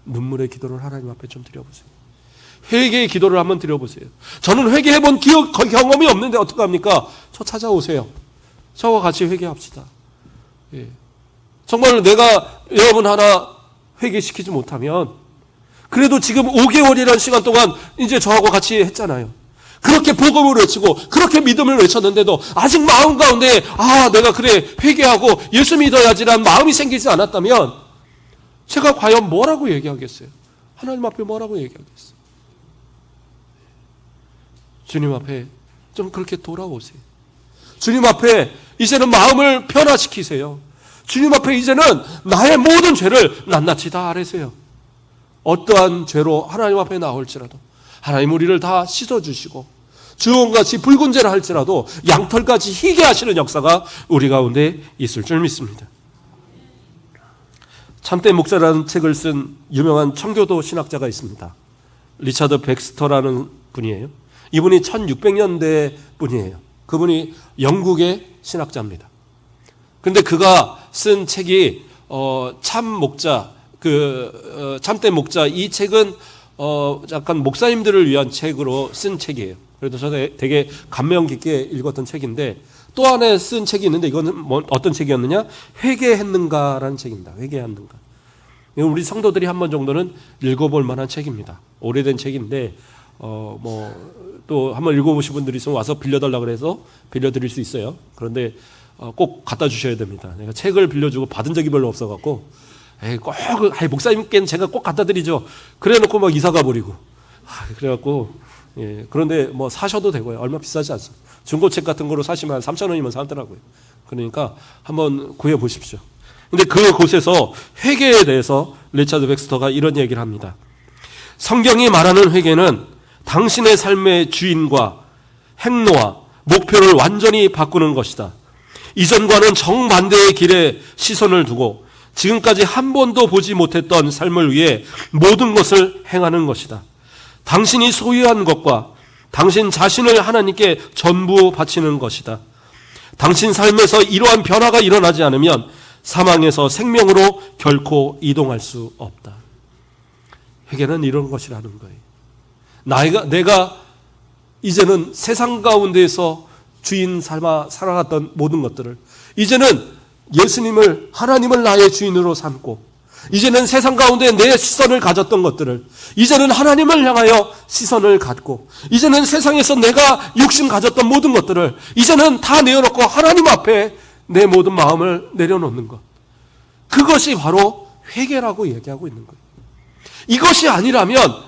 눈물의 기도를 하나님 앞에 좀 드려보세요. 회개의 기도를 한번 드려보세요. 저는 회개해본 경험이 없는데 어떡합니까? 저 찾아오세요. 저와 같이 회개합시다. 정말 내가 여러분 하나 회개시키지 못하면, 그래도 지금 5개월이라는 시간 동안 이제 저하고 같이 했잖아요. 그렇게 복음을 외치고 그렇게 믿음을 외쳤는데도 아직 마음 가운데 내가 그래 회개하고 예수 믿어야지라는 마음이 생기지 않았다면 제가 과연 뭐라고 얘기하겠어요? 하나님 앞에 뭐라고 얘기하겠어요? 주님 앞에 좀 그렇게 돌아오세요. 주님 앞에 이제는 마음을 변화시키세요. 주님 앞에 이제는 나의 모든 죄를 낱낱이 다 아뢰세요. 어떠한 죄로 하나님 앞에 나올지라도 하나님 우리를 다 씻어주시고, 주홍같이 붉은 죄를 할지라도 양털같이 희게 하시는 역사가 우리 가운데 있을 줄 믿습니다. 참된 목자라는 책을 쓴 유명한 청교도 신학자가 있습니다. 리차드 백스터라는 분이에요. 이분이 1600년대 분이에요. 그분이 영국의 신학자입니다. 그런데 그가 쓴 책이 참 목자, 참된 목자, 이 책은 약간 목사님들을 위한 책으로 쓴 책이에요. 그래도 저는 되게 감명 깊게 읽었던 책인데, 또 하나 쓴 책이 있는데 이거는 어떤 책이었느냐? 회개했는가라는 책입니다. 회개했는가. 우리 성도들이 한 번 정도는 읽어볼 만한 책입니다. 오래된 책인데 또 한번 읽어보신 분들이 있으면 와서 빌려달라 그래서 빌려드릴 수 있어요. 그런데 꼭 갖다 주셔야 됩니다. 내가 책을 빌려주고 받은 적이 별로 없어갖고 목사님께는 제가 꼭 갖다 드리죠. 그래놓고 막 이사 가버리고 그래갖고 그런데 사셔도 되고요. 얼마 비싸지 않습니다. 중고책 같은 거로 사시면 한 3,000원이면 사더라고요. 그러니까 한번 구해보십시오. 근데 그곳에서 회개에 대해서 리차드 백스터가 이런 얘기를 합니다. 성경이 말하는 회개는 당신의 삶의 주인과 행로와 목표를 완전히 바꾸는 것이다. 이전과는 정반대의 길에 시선을 두고 지금까지 한 번도 보지 못했던 삶을 위해 모든 것을 행하는 것이다. 당신이 소유한 것과 당신 자신을 하나님께 전부 바치는 것이다. 당신 삶에서 이러한 변화가 일어나지 않으면 사망에서 생명으로 결코 이동할 수 없다. 회개는 이런 것이라는 거예요. 내가 이제는 세상 가운데에서 주인 삼아 살아갔던 모든 것들을 이제는 예수님을, 하나님을 나의 주인으로 삼고, 이제는 세상 가운데 내 시선을 가졌던 것들을 이제는 하나님을 향하여 시선을 갖고, 이제는 세상에서 내가 욕심 가졌던 모든 것들을 이제는 다 내어놓고 하나님 앞에 내 모든 마음을 내려놓는 것. 그것이 바로 회개라고 얘기하고 있는 거예요. 이것이 아니라면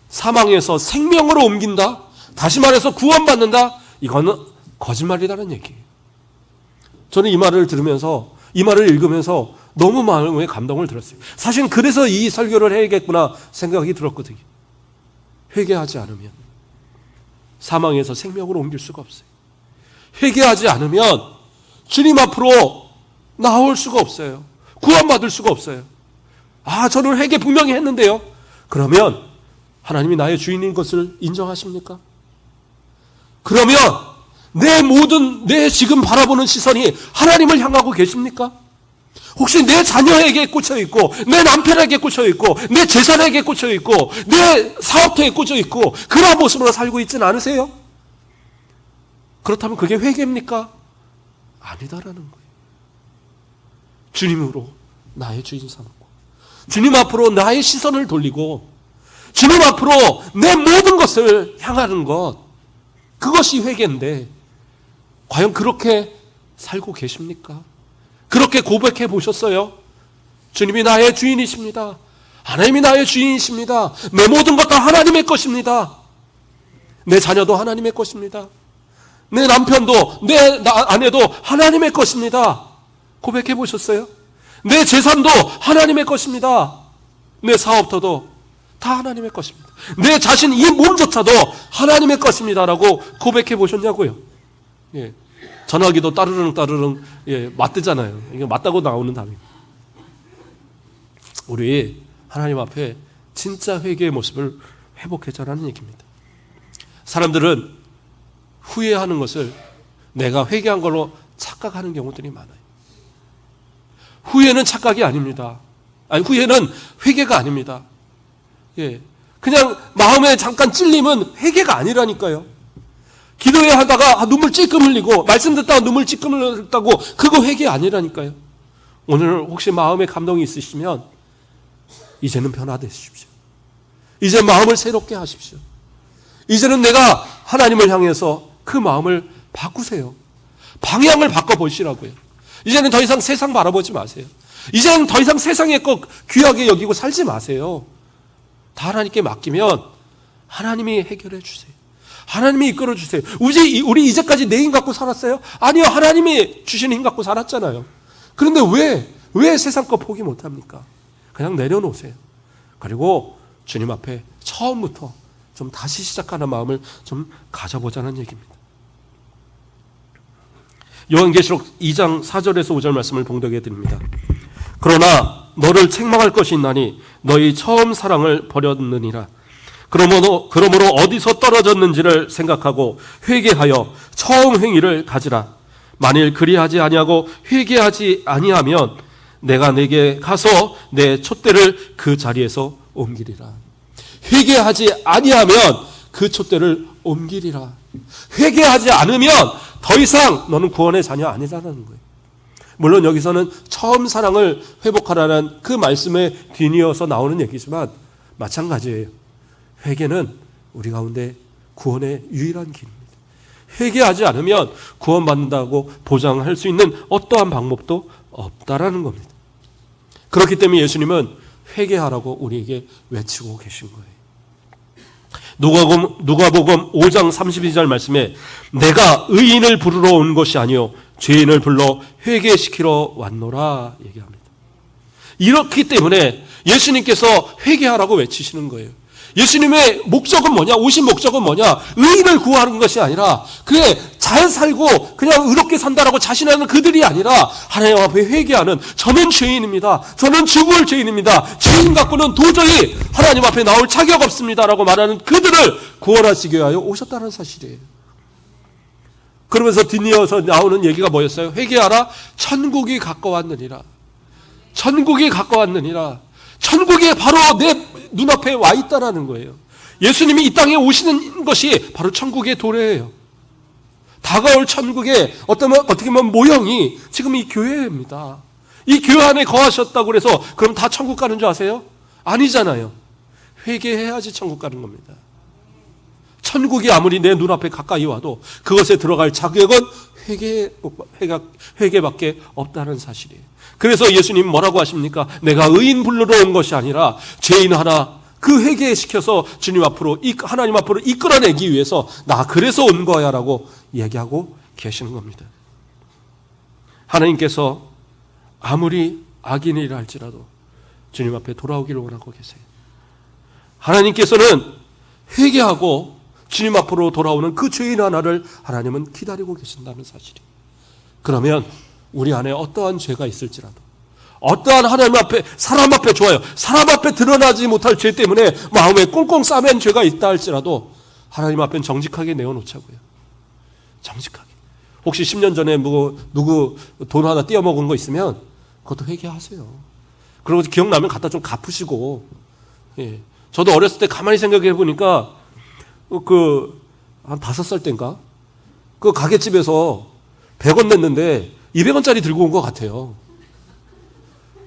사망에서 생명으로 옮긴다? 다시 말해서 구원받는다? 이거는 거짓말이라는 얘기예요. 저는 이 말을 들으면서, 이 말을 읽으면서 너무 마음에 감동을 들었어요. 사실 그래서 이 설교를 해야겠구나 생각이 들었거든요. 회개하지 않으면 사망에서 생명으로 옮길 수가 없어요. 회개하지 않으면 주님 앞으로 나올 수가 없어요. 구원받을 수가 없어요. 저는 회개 분명히 했는데요. 그러면 하나님이 나의 주인인 것을 인정하십니까? 그러면 내 지금 바라보는 시선이 하나님을 향하고 계십니까? 혹시 내 자녀에게 꽂혀 있고, 내 남편에게 꽂혀 있고, 내 재산에게 꽂혀 있고, 내 사업터에 꽂혀 있고, 그런 모습으로 살고 있지는 않으세요? 그렇다면 그게 회개입니까? 아니다라는 거예요. 주님으로 나의 주인 삼고, 주님 앞으로 나의 시선을 돌리고, 주님 앞으로 내 모든 것을 향하는 것, 그것이 회개인데 과연 그렇게 살고 계십니까? 그렇게 고백해 보셨어요? 주님이 나의 주인이십니다. 하나님이 나의 주인이십니다. 내 모든 것 다 하나님의 것입니다. 내 자녀도 하나님의 것입니다. 내 남편도 내 아내도 하나님의 것입니다. 고백해 보셨어요? 내 재산도 하나님의 것입니다. 내 사업터도 다 하나님의 것입니다. 내 자신 이 몸조차도 하나님의 것입니다라고 고백해 보셨냐고요? 예. 전화기도 따르릉 맞대잖아요. 이게 맞다고 나오는 답입니다. 우리 하나님 앞에 진짜 회개의 모습을 회복해자라는 얘기입니다. 사람들은 후회하는 것을 내가 회개한 걸로 착각하는 경우들이 많아요. 후회는 착각이 아닙니다. 후회는 회개가 아닙니다. 예. 그냥 마음에 잠깐 찔림은 회개가 아니라니까요. 기도회 하다가 눈물 찔끔 흘리고, 말씀 듣다가 눈물 찔끔 흘렸다고 그거 회개 아니라니까요. 오늘 혹시 마음에 감동이 있으시면 이제는 변화되십시오. 이제 마음을 새롭게 하십시오. 이제는 내가 하나님을 향해서 그 마음을 바꾸세요. 방향을 바꿔보시라고요. 이제는 더 이상 세상 바라보지 마세요. 이제는 더 이상 세상의 것 귀하게 여기고 살지 마세요. 다 하나님께 맡기면 하나님이 해결해 주세요. 하나님이 이끌어 주세요. 우리 이제까지 내 힘 갖고 살았어요? 아니요. 하나님이 주신 힘 갖고 살았잖아요. 그런데 왜 세상 거 포기 못합니까? 그냥 내려놓으세요. 그리고 주님 앞에 처음부터 좀 다시 시작하는 마음을 좀 가져보자는 얘기입니다. 요한계시록 2장 4절에서 5절 말씀을 봉독해 드립니다. 그러나 너를 책망할 것이 있나니 너희 처음 사랑을 버렸느니라. 그러므로 어디서 떨어졌는지를 생각하고 회개하여 처음 행위를 가지라. 만일 그리하지 아니하고 회개하지 아니하면 내가 네게 가서 내 촛대를 그 자리에서 옮기리라. 회개하지 아니하면 그 촛대를 옮기리라. 회개하지 않으면 더 이상 너는 구원의 자녀 아니라는 거예요. 물론 여기서는 처음 사랑을 회복하라는 그 말씀에 뒤이어서 나오는 얘기지만 마찬가지예요. 회개는 우리 가운데 구원의 유일한 길입니다. 회개하지 않으면 구원받는다고 보장할 수 있는 어떠한 방법도 없다라는 겁니다. 그렇기 때문에 예수님은 회개하라고 우리에게 외치고 계신 거예요. 누가복음 5장 32절 말씀에 내가 의인을 부르러 온 것이 아니요 죄인을 불러 회개시키러 왔노라 얘기합니다. 이렇기 때문에 예수님께서 회개하라고 외치시는 거예요. 예수님의 목적은 뭐냐? 오신 목적은 뭐냐? 의인을 구하는 것이 아니라 그래 잘 살고 그냥 의롭게 산다라고 자신하는 그들이 아니라 하나님 앞에 회개하는 저는 죄인입니다. 저는 죽을 죄인입니다. 죄인 갖고는 도저히 하나님 앞에 나올 자격 없습니다라고 말하는 그들을 구원하시기 위하여 오셨다는 사실이에요. 그러면서 뒷이어서 나오는 얘기가 뭐였어요? 회개하라 천국이 가까웠느니라. 천국이 가까웠느니라. 천국이 바로 내 눈앞에 와 있다라는 거예요. 예수님이 이 땅에 오시는 것이 바로 천국의 도래예요. 다가올 천국의 어떻게 보면 모형이 지금 이 교회입니다. 이 교회 안에 거하셨다고 그래서 그럼 다 천국 가는 줄 아세요? 아니잖아요. 회개해야지 천국 가는 겁니다. 천국이 아무리 내 눈앞에 가까이 와도 그것에 들어갈 자격은 회개밖에 없다는 사실이에요. 그래서 예수님 뭐라고 하십니까? 내가 의인 부르러 온 것이 아니라 죄인 하나 그 회개시켜서 주님 앞으로 하나님 앞으로 이끌어내기 위해서 나 그래서 온 거야 라고 얘기하고 계시는 겁니다. 하나님께서 아무리 악인이라 할지라도 주님 앞에 돌아오기를 원하고 계세요. 하나님께서는 회개하고 주님 앞으로 돌아오는 그 죄인 하나를 하나님은 기다리고 계신다는 사실이에요. 그러면 우리 안에 어떠한 죄가 있을지라도 어떠한 하나님 앞에 사람 앞에 좋아요. 사람 앞에 드러나지 못할 죄 때문에 마음에 꽁꽁 싸맨 죄가 있다 할지라도 하나님 앞엔 정직하게 내어놓자고요. 정직하게. 혹시 10년 전에 누구 돈 하나 떼어먹은 거 있으면 그것도 회개하세요. 그리고 기억나면 갖다 좀 갚으시고. 예. 저도 어렸을 때 가만히 생각해 보니까 한 5살 때인가 그 가게집에서 100원 냈는데 200원짜리 들고 온 것 같아요.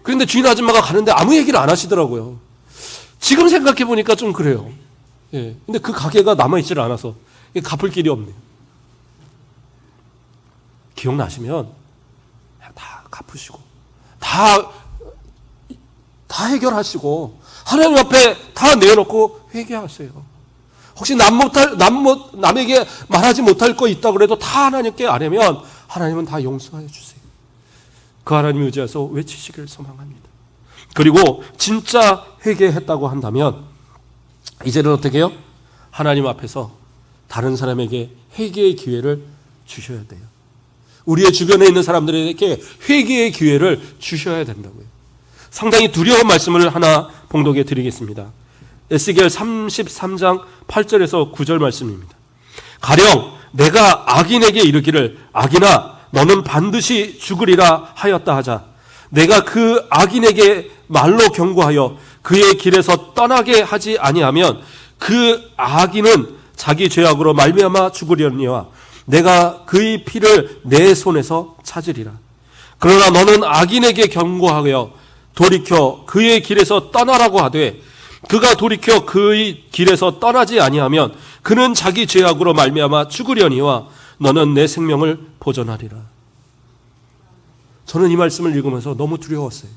그런데 주인 아줌마가 가는데 아무 얘기를 안 하시더라고요. 지금 생각해 보니까 좀 그래요. 예. 근데 그 가게가 남아있지를 않아서 갚을 길이 없네요. 기억나시면 다 갚으시고 다 해결하시고 하나님 앞에 다 내어놓고 회개하세요. 혹시 남에게 말하지 못할 거 있다고 그래도 다 하나님께 아뢰면 하나님은 다 용서해 주세요. 그 하나님 의지해서 외치시길 소망합니다. 그리고 진짜 회개했다고 한다면 이제는 어떻게 해요? 하나님 앞에서 다른 사람에게 회개의 기회를 주셔야 돼요. 우리의 주변에 있는 사람들에게 회개의 기회를 주셔야 된다고요. 상당히 두려운 말씀을 하나 봉독해 드리겠습니다. 에스겔 33장 8절에서 9절 말씀입니다. 가령 내가 악인에게 이르기를 악인아 너는 반드시 죽으리라 하였다 하자 내가 그 악인에게 말로 경고하여 그의 길에서 떠나게 하지 아니하면 그 악인은 자기 죄악으로 말미암아 죽으려니와 내가 그의 피를 내 손에서 찾으리라. 그러나 너는 악인에게 경고하여 돌이켜 그의 길에서 떠나라고 하되 그가 돌이켜 그의 길에서 떠나지 아니하면 그는 자기 죄악으로 말미암아 죽으려니와 너는 내 생명을 보존하리라. 저는 이 말씀을 읽으면서 너무 두려웠어요.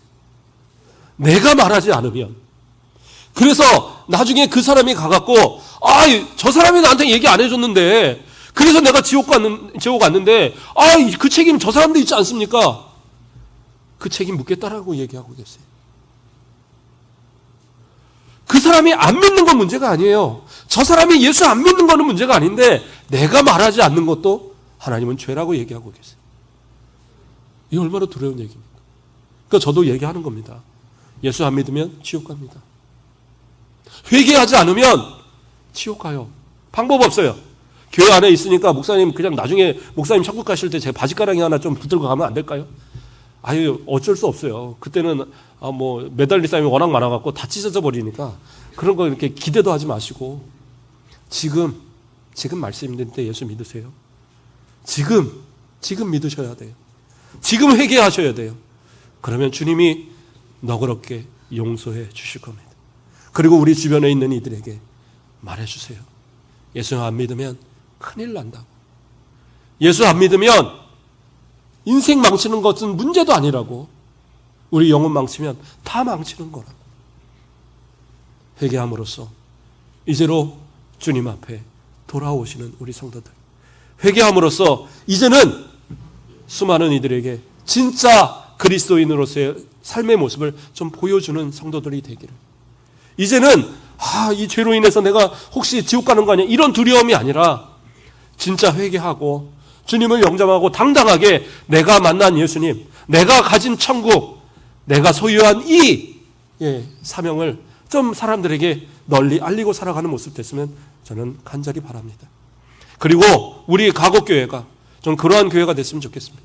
내가 말하지 않으면 그래서 나중에 그 사람이 가갖고 저 사람이 나한테 얘기 안 해줬는데 그래서 내가 지옥 갔는데 그 책임 저 사람도 있지 않습니까? 그 책임 묻겠다라고 얘기하고 계세요. 그 사람이 안 믿는 건 문제가 아니에요. 저 사람이 예수 안 믿는 거는 문제가 아닌데 내가 말하지 않는 것도 하나님은 죄라고 얘기하고 계세요. 이게 얼마나 두려운 얘기입니까? 그러니까 저도 얘기하는 겁니다. 예수 안 믿으면 지옥 갑니다. 회개하지 않으면 지옥 가요. 방법 없어요. 교회 안에 있으니까 목사님 그냥 나중에 목사님 천국 가실 때 제 바지가랑이 하나 좀 붙들고 가면 안 될까요? 아유, 어쩔 수 없어요. 그때는 매달릴 사람이 워낙 많아갖고 다 찢어져 버리니까 그런 거 이렇게 기대도 하지 마시고 지금 말씀 있는 때 예수 믿으세요. 지금 믿으셔야 돼요. 지금 회개하셔야 돼요. 그러면 주님이 너그럽게 용서해 주실 겁니다. 그리고 우리 주변에 있는 이들에게 말해주세요. 예수 안 믿으면 큰일 난다고. 예수 안 믿으면 인생 망치는 것은 문제도 아니라고. 우리 영혼 망치면 다 망치는 거라고. 회개함으로써 이제로 주님 앞에 돌아오시는 우리 성도들. 회개함으로써 이제는 수많은 이들에게 진짜 그리스도인으로서의 삶의 모습을 좀 보여주는 성도들이 되기를. 이제는 이 죄로 인해서 내가 혹시 지옥 가는 거 아니야? 이런 두려움이 아니라 진짜 회개하고 주님을 영접하고 당당하게 내가 만난 예수님, 내가 가진 천국, 내가 소유한 이 사명을 좀 사람들에게 널리 알리고 살아가는 모습 됐으면 저는 간절히 바랍니다. 그리고 우리 가곡교회가 좀 그러한 교회가 됐으면 좋겠습니다.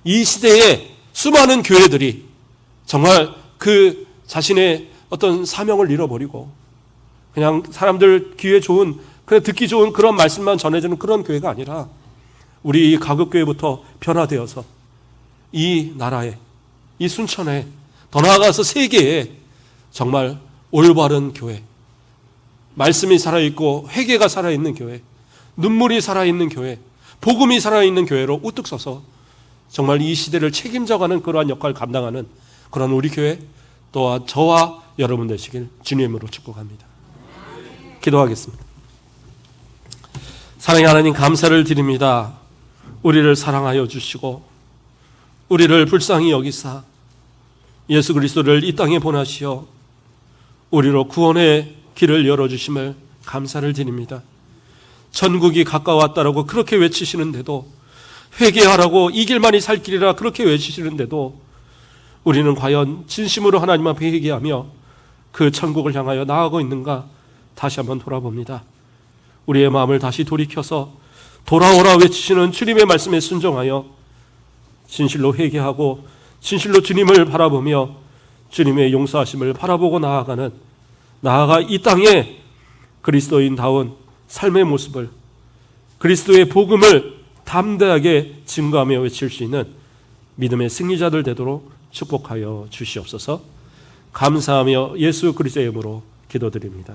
이 시대에 수많은 교회들이 정말 그 자신의 어떤 사명을 잃어버리고 그냥 사람들 귀에 좋은, 그냥 듣기 좋은 그런 말씀만 전해주는 그런 교회가 아니라 우리 이 가곡교회부터 변화되어서 이 나라에, 이 순천에, 더 나아가서 세계에 정말 올바른 교회, 말씀이 살아있고 회개가 살아있는 교회, 눈물이 살아있는 교회, 복음이 살아있는 교회로 우뚝 서서 정말 이 시대를 책임져가는 그러한 역할을 감당하는 그런 우리 교회 또한 저와 여러분 되시길 주님으로 축복합니다. 기도하겠습니다. 사랑의 하나님 감사를 드립니다. 우리를 사랑하여 주시고 우리를 불쌍히 여기사 예수 그리스도를 이 땅에 보내시어 우리로 구원의 길을 열어주심을 감사를 드립니다. 천국이 가까웠다라고 그렇게 외치시는데도, 회개하라고 이 길만이 살 길이라 그렇게 외치시는데도 우리는 과연 진심으로 하나님 앞에 회개하며 그 천국을 향하여 나아가고 있는가 다시 한번 돌아봅니다. 우리의 마음을 다시 돌이켜서 돌아오라 외치시는 주님의 말씀에 순종하여 진실로 회개하고 진실로 주님을 바라보며 주님의 용서하심을 바라보고 나아가 이 땅에 그리스도인다운 삶의 모습을, 그리스도의 복음을 담대하게 증거하며 외칠 수 있는 믿음의 승리자들 되도록 축복하여 주시옵소서. 감사하며 예수 그리스도의 이름으로 기도드립니다.